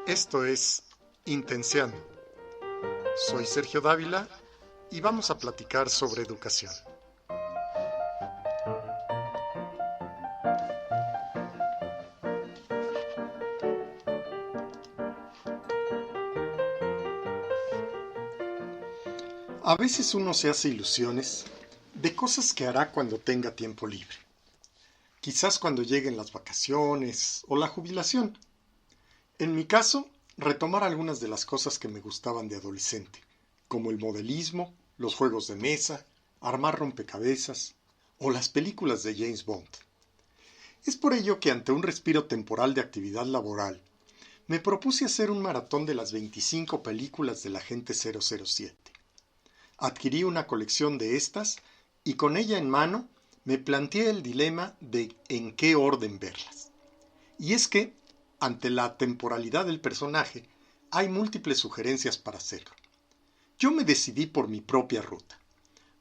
Esto es Intenciando. Soy Sergio Dávila y vamos a platicar sobre educación. A veces uno se hace ilusiones de cosas que hará cuando tenga tiempo libre. Quizás cuando lleguen las vacaciones o la jubilación. En mi caso, retomar algunas de las cosas que me gustaban de adolescente, como el modelismo, los juegos de mesa, armar rompecabezas o las películas de James Bond. Es por ello que ante un respiro temporal de actividad laboral, me propuse hacer un maratón de las 25 películas del Agente 007. Adquirí una colección de estas y con ella en mano me planteé el dilema de en qué orden verlas. Y es que, ante la temporalidad del personaje, hay múltiples sugerencias para hacerlo. Yo me decidí por mi propia ruta,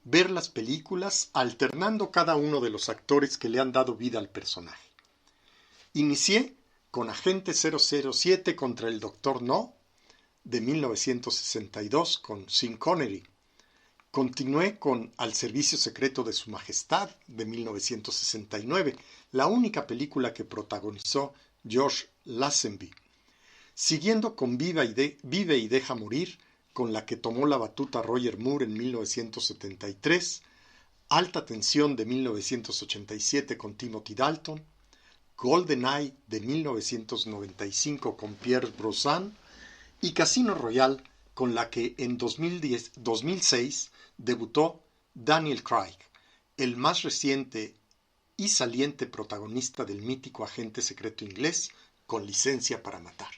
ver las películas alternando cada uno de los actores que le han dado vida al personaje. Inicié con Agente 007 contra el Dr. No, de 1962 con Sean Connery. Continué con Al servicio secreto de su majestad, de 1969, la única película que protagonizó George Lazenby. Siguiendo con Vive y deja morir, con la que tomó la batuta Roger Moore en 1973, Alta tensión de 1987 con Timothy Dalton, GoldenEye de 1995 con Pierce Brosnan y Casino Royale, con la que en 2006 debutó Daniel Craig, el más reciente y saliente protagonista del mítico agente secreto inglés con licencia para matar.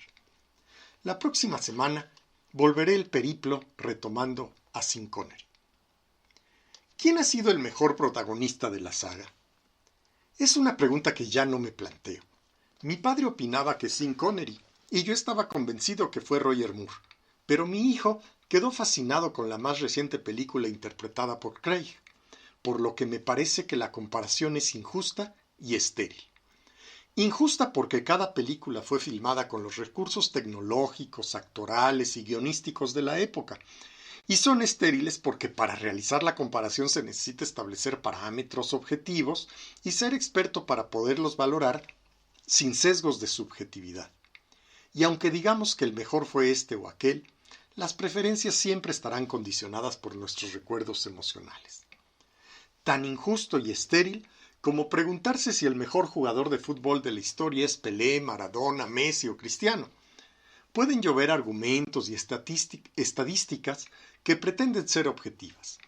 La próxima semana volveré el periplo retomando a Sean Connery. ¿Quién ha sido el mejor protagonista de la saga? Es una pregunta que ya no me planteo. Mi padre opinaba que Sean Connery y yo estaba convencido que fue Roger Moore, pero mi hijo quedó fascinado con la más reciente película interpretada por Craig, por lo que me parece que la comparación es injusta y estéril. Injusta porque cada película fue filmada con los recursos tecnológicos, actorales y guionísticos de la época, y son estériles porque para realizar la comparación se necesita establecer parámetros objetivos y ser experto para poderlos valorar sin sesgos de subjetividad. Y aunque digamos que el mejor fue este o aquel, las preferencias siempre estarán condicionadas por nuestros recuerdos emocionales. Tan injusto y estéril como preguntarse si el mejor jugador de fútbol de la historia es Pelé, Maradona, Messi o Cristiano. Pueden llover argumentos y estadísticas que pretenden ser objetivas.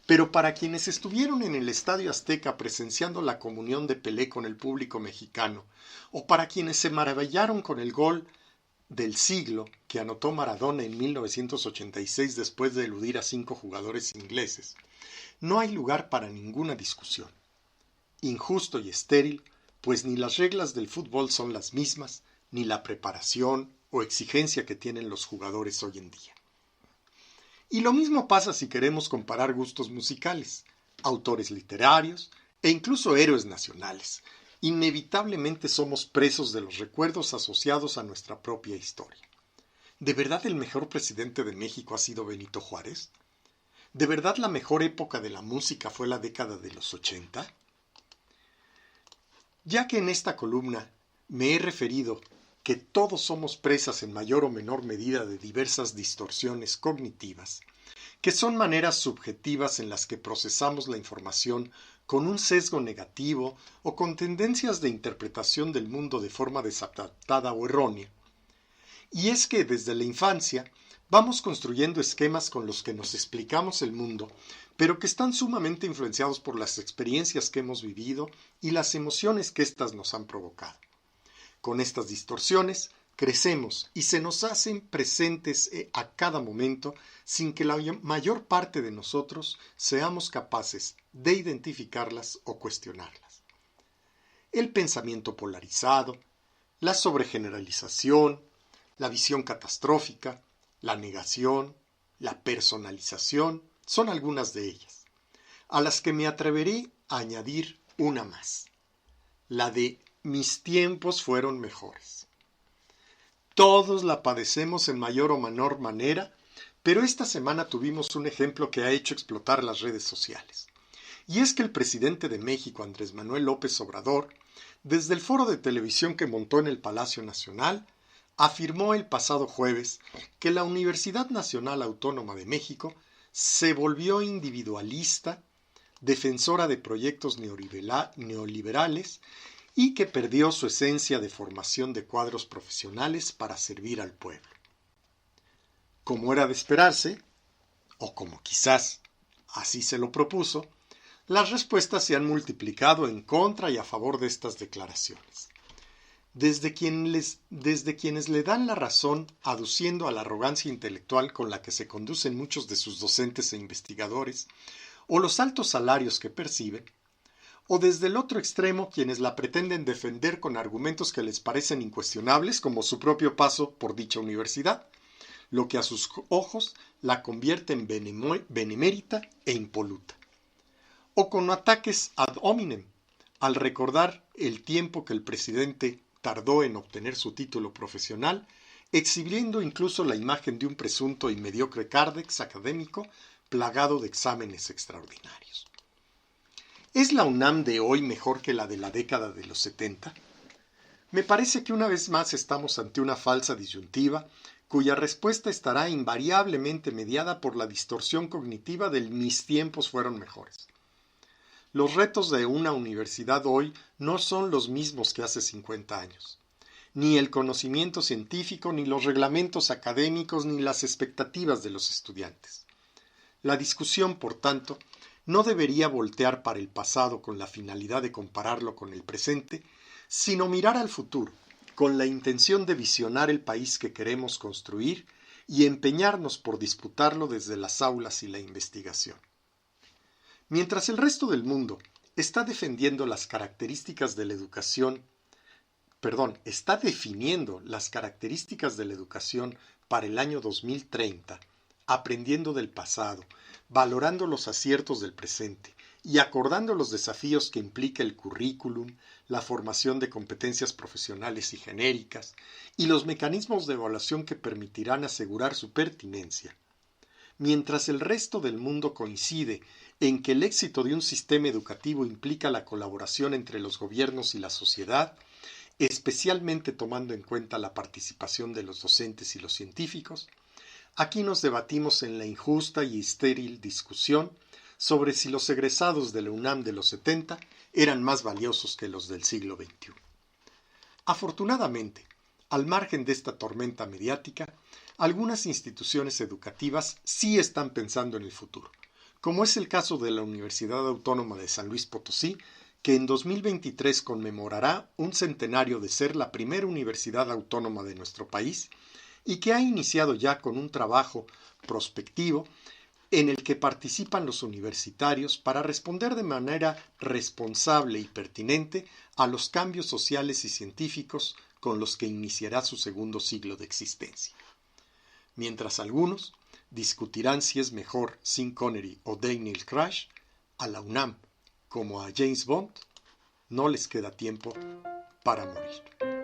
Pero para quienes estuvieron en el Estadio Azteca presenciando la comunión de Pelé con el público mexicano, o para quienes se maravillaron con el gol del siglo que anotó Maradona en 1986 después de eludir a 5 jugadores ingleses, no hay lugar para ninguna discusión. Injusto y estéril, pues ni las reglas del fútbol son las mismas, ni la preparación o exigencia que tienen los jugadores hoy en día. Y lo mismo pasa si queremos comparar gustos musicales, autores literarios e incluso héroes nacionales. Inevitablemente somos presos de los recuerdos asociados a nuestra propia historia. ¿De verdad el mejor presidente de México ha sido Benito Juárez? ¿De verdad la mejor época de la música fue la década de los 80? Ya que en esta columna me he referido que todos somos presas en mayor o menor medida de diversas distorsiones cognitivas, que son maneras subjetivas en las que procesamos la información con un sesgo negativo o con tendencias de interpretación del mundo de forma desadaptada o errónea. Y es que desde la infancia vamos construyendo esquemas con los que nos explicamos el mundo, pero que están sumamente influenciados por las experiencias que hemos vivido y las emociones que éstas nos han provocado. Con estas distorsiones crecemos y se nos hacen presentes a cada momento sin que la mayor parte de nosotros seamos capaces de identificarlas o cuestionarlas. El pensamiento polarizado, la sobregeneralización, la visión catastrófica, la negación, la personalización, son algunas de ellas, a las que me atreveré a añadir una más, la de mis tiempos fueron mejores. Todos la padecemos en mayor o menor manera, pero esta semana tuvimos un ejemplo que ha hecho explotar las redes sociales. Y es que el presidente de México, Andrés Manuel López Obrador, desde el foro de televisión que montó en el Palacio Nacional, afirmó el pasado jueves que la Universidad Nacional Autónoma de México se volvió individualista, defensora de proyectos neoliberales y que perdió su esencia de formación de cuadros profesionales para servir al pueblo. Como era de esperarse, o como quizás así se lo propuso, las respuestas se han multiplicado en contra y a favor de estas declaraciones. Desde quienes le dan la razón aduciendo a la arrogancia intelectual con la que se conducen muchos de sus docentes e investigadores, o los altos salarios que perciben, o desde el otro extremo quienes la pretenden defender con argumentos que les parecen incuestionables, como su propio paso por dicha universidad, lo que a sus ojos la convierte en benemérita e impoluta. O con ataques ad hominem, al recordar el tiempo que el presidente tardó en obtener su título profesional, exhibiendo incluso la imagen de un presunto y mediocre cárdex académico plagado de exámenes extraordinarios. ¿Es la UNAM de hoy mejor que la de la década de los 70? Me parece que una vez más estamos ante una falsa disyuntiva cuya respuesta estará invariablemente mediada por la distorsión cognitiva del mis tiempos fueron mejores. Los retos de una universidad hoy no son los mismos que hace 50 años. Ni el conocimiento científico, ni los reglamentos académicos, ni las expectativas de los estudiantes. La discusión, por tanto, no debería voltear para el pasado con la finalidad de compararlo con el presente, sino mirar al futuro, con la intención de visionar el país que queremos construir y empeñarnos por disputarlo desde las aulas y la investigación. Mientras el resto del mundo está definiendo las características de la educación para el año 2030, aprendiendo del pasado, valorando los aciertos del presente y acordando los desafíos que implica el currículum, la formación de competencias profesionales y genéricas, y los mecanismos de evaluación que permitirán asegurar su pertinencia. Mientras el resto del mundo coincide en que el éxito de un sistema educativo implica la colaboración entre los gobiernos y la sociedad, especialmente tomando en cuenta la participación de los docentes y los científicos, aquí nos debatimos en la injusta y estéril discusión sobre si los egresados de la UNAM de los 70 eran más valiosos que los del siglo XXI. Afortunadamente, al margen de esta tormenta mediática, algunas instituciones educativas sí están pensando en el futuro, como es el caso de la Universidad Autónoma de San Luis Potosí, que en 2023 conmemorará un centenario de ser la primera universidad autónoma de nuestro país y que ha iniciado ya con un trabajo prospectivo en el que participan los universitarios para responder de manera responsable y pertinente a los cambios sociales y científicos con los que iniciará su segundo siglo de existencia. Mientras algunos discutirán si es mejor Sean Connery o Daniel Craig, a la UNAM, como a James Bond, no les queda tiempo para morir.